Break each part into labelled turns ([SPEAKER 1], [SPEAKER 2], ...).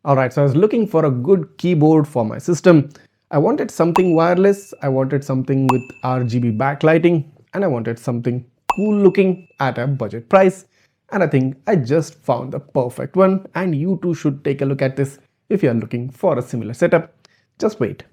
[SPEAKER 1] Alright, so I was looking for a good keyboard for my system. I wanted something wireless, I wanted something with RGB backlighting, and I wanted something cool looking at a budget price. And I think I just found the perfect one, and you too should take a look at this if you are looking for a similar setup. Just wait.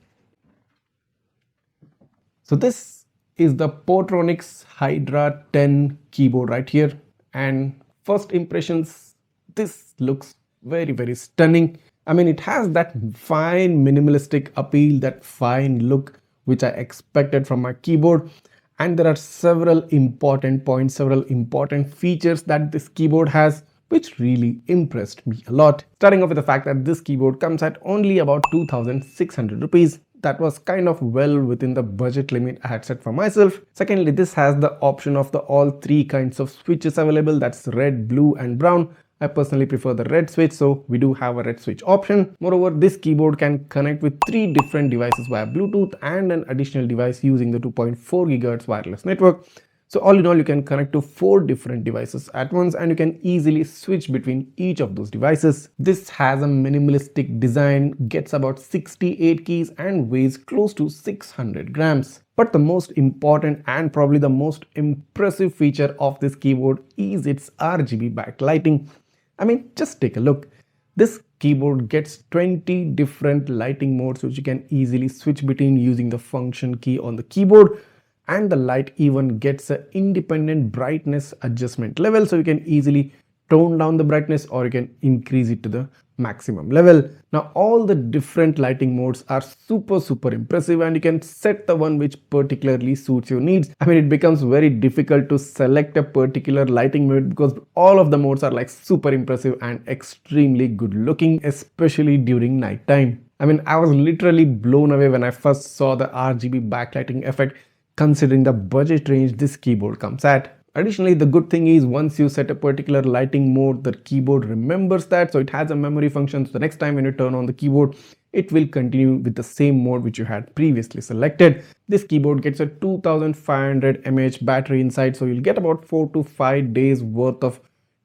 [SPEAKER 1] So this is the Portronics Hydra 10 keyboard right here, and first impressions, this looks very stunning. I mean, it has that fine minimalistic appeal, that fine look which I expected from my keyboard. And there are several important points, several important features that this keyboard has which really impressed me a lot. Starting off with the fact that this keyboard comes at only about 2600 rupees. That was kind of well within the budget limit I had set for myself. Secondly, this has the option of the all three kinds of switches available, that's red, blue and brown. I personally prefer the red switch, so we do have a red switch option. Moreover, this keyboard can connect with 3 different devices via Bluetooth and an additional device using the 2.4 GHz wireless network. So all in all, you can connect to 4 different devices at once, and you can easily switch between each of those devices. This has a minimalistic design, gets about 68 keys and weighs close to 600 grams. But the most important and probably the most impressive feature of this keyboard is its RGB backlighting. I mean, just take a look. This keyboard gets 20 different lighting modes which you can easily switch between using the function key on the keyboard, and the light even gets an independent brightness adjustment level, so you can easily tone down the brightness or you can increase it to the maximum level. Now all the different lighting modes are super impressive, and you can set the one which particularly suits your needs. I mean, it becomes very difficult to select a particular lighting mode because all of the modes are like super impressive and extremely good looking, especially during night time. I mean, I was literally blown away when I first saw the RGB backlighting effect, considering the budget range this keyboard comes at. Additionally, the good thing is once you set a particular lighting mode, the keyboard remembers that, so it has a memory function. So the next time when you turn on the keyboard, it will continue with the same mode which you had previously selected. This keyboard gets a 2500 mAh battery inside, so you'll get about 4 to 5 days worth of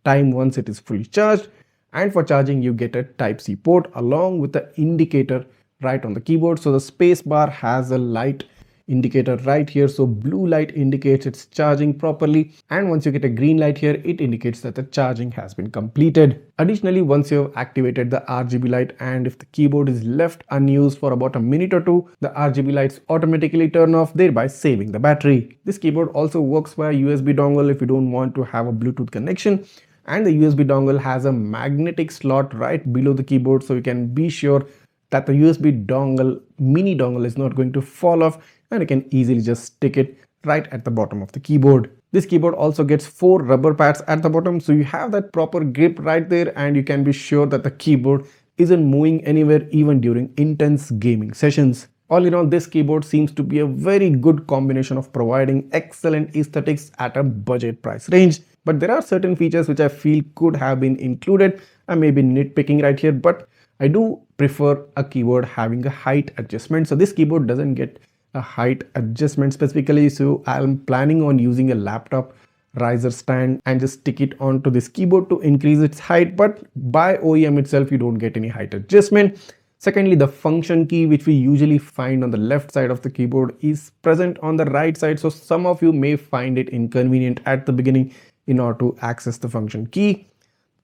[SPEAKER 1] time once it is fully charged. And for charging, you get a Type-C port along with the indicator right on the keyboard. So the space bar has a light indicator right here, so blue light indicates it's charging properly, and once you get a green light here, it indicates that the charging has been completed. Additionally, once you have activated the RGB light, and if the keyboard is left unused for about a minute or two, the RGB lights automatically turn off, thereby saving the battery. This keyboard also works via USB dongle if you don't want to have a Bluetooth connection, and the USB dongle has a magnetic slot right below the keyboard, so you can be sure that the USB dongle, mini dongle, is not going to fall off, and you can easily just stick it right at the bottom of the keyboard. This keyboard also gets 4 rubber pads at the bottom, so you have that proper grip right there, and you can be sure that the keyboard isn't moving anywhere even during intense gaming sessions. All in all, this keyboard seems to be a very good combination of providing excellent aesthetics at a budget price range. But there are certain features which I feel could have been included. I may be nitpicking right here, but I do prefer a keyboard having a height adjustment. So this keyboard doesn't get a height adjustment specifically, so I'm planning on using a laptop riser stand and just stick it onto this keyboard to increase its height, but by OEM itself you don't get any height adjustment. Secondly, the function key which we usually find on the left side of the keyboard is present on the right side, so some of you may find it inconvenient at the beginning in order to access the function key.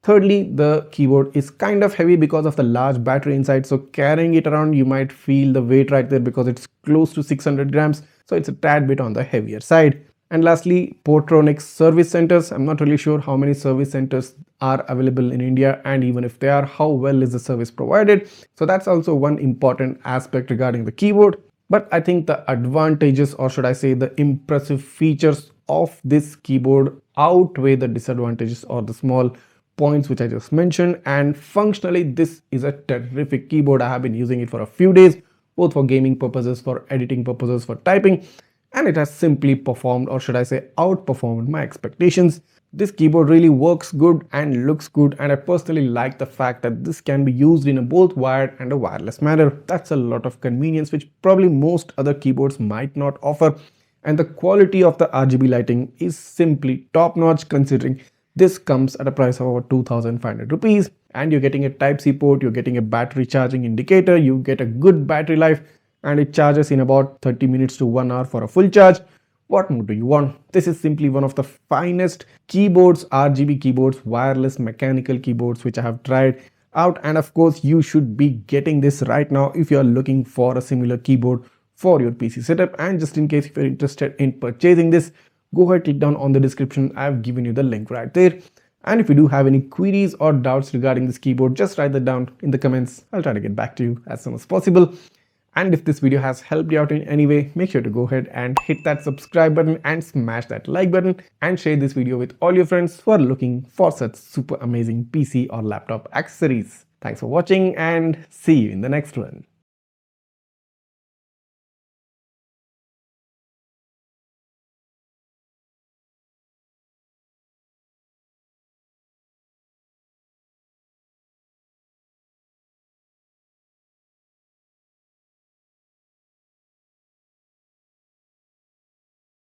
[SPEAKER 1] Thirdly, the keyboard is kind of heavy because of the large battery inside, so carrying it around you might feel the weight right there because it's close to 600 grams, so it's a tad bit on the heavier side. And lastly, Portronics service centers. I'm not really sure how many service centers are available in India, and even if they are, how well is the service provided. So that's also one important aspect regarding the keyboard. But I think the advantages, or should I say the impressive features of this keyboard, outweigh the disadvantages or the small points which I just mentioned. And functionally, this is a terrific keyboard. I have been using it for a few days, both for gaming purposes, for editing purposes, for typing, and it has simply performed, or should I say outperformed, my expectations. This keyboard really works good and looks good, and I personally like the fact that this can be used in a both wired and a wireless manner. That's a lot of convenience which probably most other keyboards might not offer, and the quality of the RGB lighting is simply top notch, considering this comes at a price of over 2500 rupees. and you're getting a Type-C port, you're getting a battery charging indicator, you get a good battery life, and it charges in about 30 minutes to 1 hour for a full charge. What more do you want? This is simply one of the finest keyboards, RGB keyboards, wireless mechanical keyboards which I have tried out, and of course you should be getting this right now if you are looking for a similar keyboard for your PC setup. And just in case if you're interested in purchasing this, go ahead, click down on the description. I've given you the link right there. And if you do have any queries or doubts regarding this keyboard, just write that down in the comments. I'll try to get back to you as soon as possible. And if this video has helped you out in any way, make sure to go ahead and hit that subscribe button and smash that like button, and share this video with all your friends who are looking for such super amazing PC or laptop accessories. Thanks for watching, and see you in the next one.